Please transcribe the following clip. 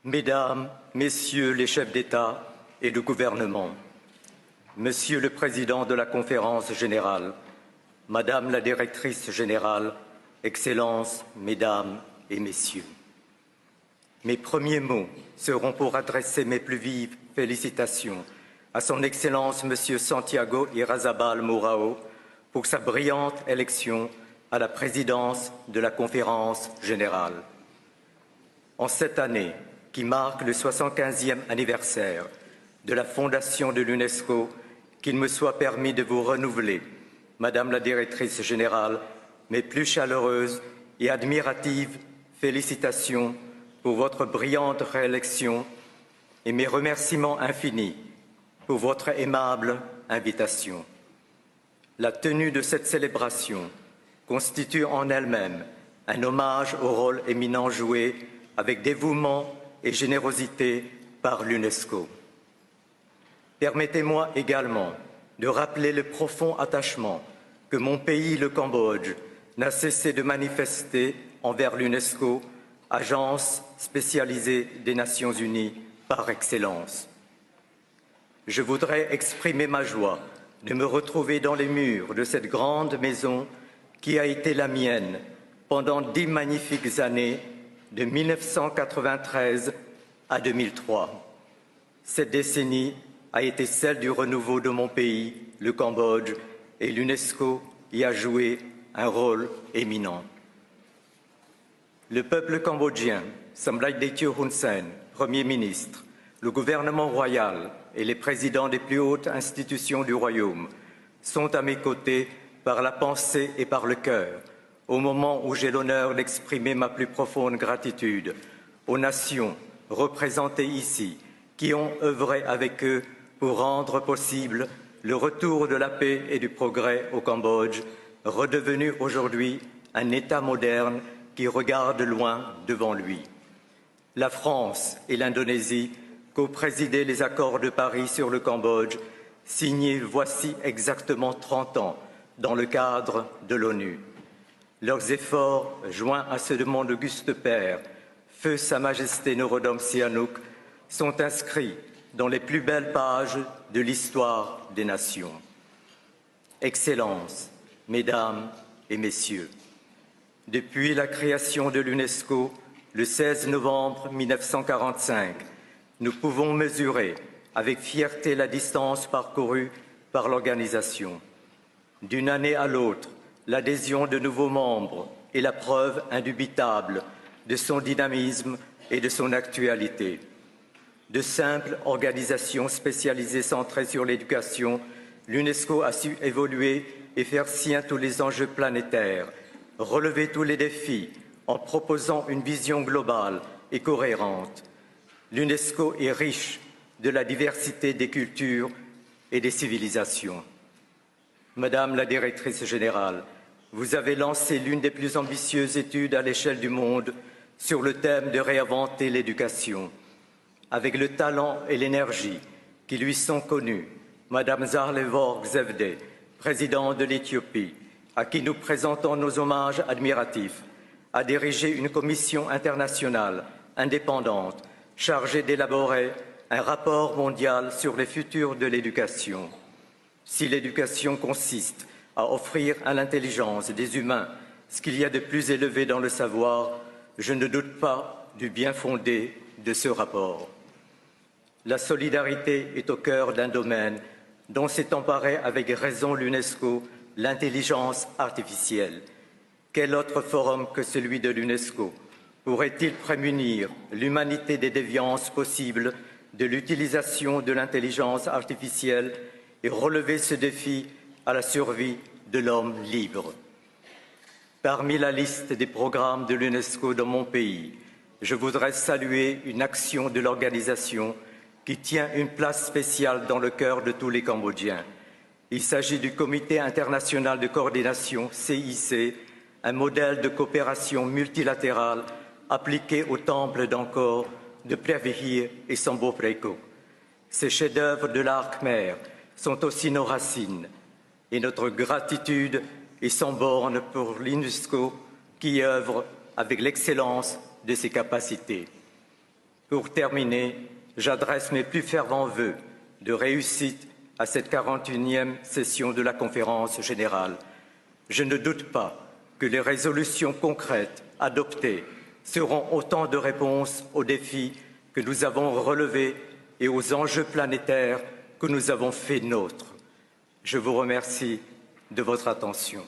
Mesdames, Messieurs les chefs d'État et de gouvernement, Monsieur le Président de la Conférence générale, Madame la Directrice générale, Excellences, Mesdames et Messieurs. Mes premiers mots seront pour adresser mes plus vives félicitations à Son Excellence Monsieur Santiago Irarrázaval Mourão pour sa brillante élection à la présidence de la Conférence générale. En cette année qui marque le 75e anniversaire de la fondation de l'UNESCO, qu'il me soit permis de vous renouveler, Madame la Directrice générale, mes plus chaleureuses et admiratives félicitations pour votre brillante réélection et mes remerciements infinis pour votre aimable invitation. La tenue de cette célébration constitue en elle-même un hommage au rôle éminent joué avec dévouement et générosité par l'UNESCO. Permettez-moi également de rappeler le profond attachement que mon pays, le Cambodge, n'a cessé de manifester envers l'UNESCO, agence spécialisée des Nations Unies par excellence. Je voudrais exprimer ma joie de me retrouver dans les murs de cette grande maison qui a été la mienne pendant 10 magnifiques années, de 1993 à 2003. Cette décennie a été celle du renouveau de mon pays, le Cambodge, et l'UNESCO y a joué un rôle éminent. Le peuple cambodgien, Samdech Techo Hun Sen, Premier ministre, le gouvernement royal et les présidents des plus hautes institutions du royaume sont à mes côtés par la pensée et par le cœur, au moment où j'ai l'honneur d'exprimer ma plus profonde gratitude aux nations représentées ici, qui ont œuvré avec eux pour rendre possible le retour de la paix et du progrès au Cambodge, redevenu aujourd'hui un État moderne qui regarde loin devant lui. La France et l'Indonésie co-présidaient les accords de Paris sur le Cambodge, signés voici exactement 30 ans dans le cadre de l'ONU. Leurs efforts, joints à ceux de mon auguste père, Feu Sa Majesté Norodom Sihanouk, sont inscrits dans les plus belles pages de l'histoire des nations. Excellences, Mesdames et Messieurs, depuis la création de l'UNESCO, le 16 novembre 1945, nous pouvons mesurer avec fierté la distance parcourue par l'organisation. D'une année à l'autre, l'adhésion de nouveaux membres est la preuve indubitable de son dynamisme et de son actualité. De simple organisation spécialisée centrée sur l'éducation, l'UNESCO a su évoluer et faire sien tous les enjeux planétaires, relever tous les défis en proposant une vision globale et cohérente. L'UNESCO est riche de la diversité des cultures et des civilisations. Madame la Directrice générale, vous avez lancé l'une des plus ambitieuses études à l'échelle du monde sur le thème de réinventer l'éducation. Avec le talent et l'énergie qui lui sont connus, Madame Zahleworg Zewde, présidente de l'Éthiopie, à qui nous présentons nos hommages admiratifs, a dirigé une commission internationale indépendante chargée d'élaborer un rapport mondial sur les futurs de l'éducation. Si l'éducation consiste à offrir à l'intelligence des humains ce qu'il y a de plus élevé dans le savoir, je ne doute pas du bien fondé de ce rapport. La solidarité est au cœur d'un domaine dont s'est emparé avec raison l'UNESCO, l'intelligence artificielle. Quel autre forum que celui de l'UNESCO pourrait-il prémunir l'humanité des déviances possibles de l'utilisation de l'intelligence artificielle et relever ce défi à la survie de l'homme libre? Parmi la liste des programmes de l'UNESCO dans mon pays, je voudrais saluer une action de l'organisation qui tient une place spéciale dans le cœur de tous les Cambodgiens. Il s'agit du Comité international de coordination, CIC, un modèle de coopération multilatérale appliqué au temple d'Angkor, de Preah et Sambo Preko. Ces chefs-d'œuvre de l'art khmer sont aussi nos racines et notre gratitude est sans borne pour l'UNESCO qui œuvre avec l'excellence de ses capacités. Pour terminer, j'adresse mes plus fervents vœux de réussite à cette 41e session de la Conférence générale. Je ne doute pas que les résolutions concrètes adoptées seront autant de réponses aux défis que nous avons relevés et aux enjeux planétaires que nous avons fait nôtres. Je vous remercie de votre attention.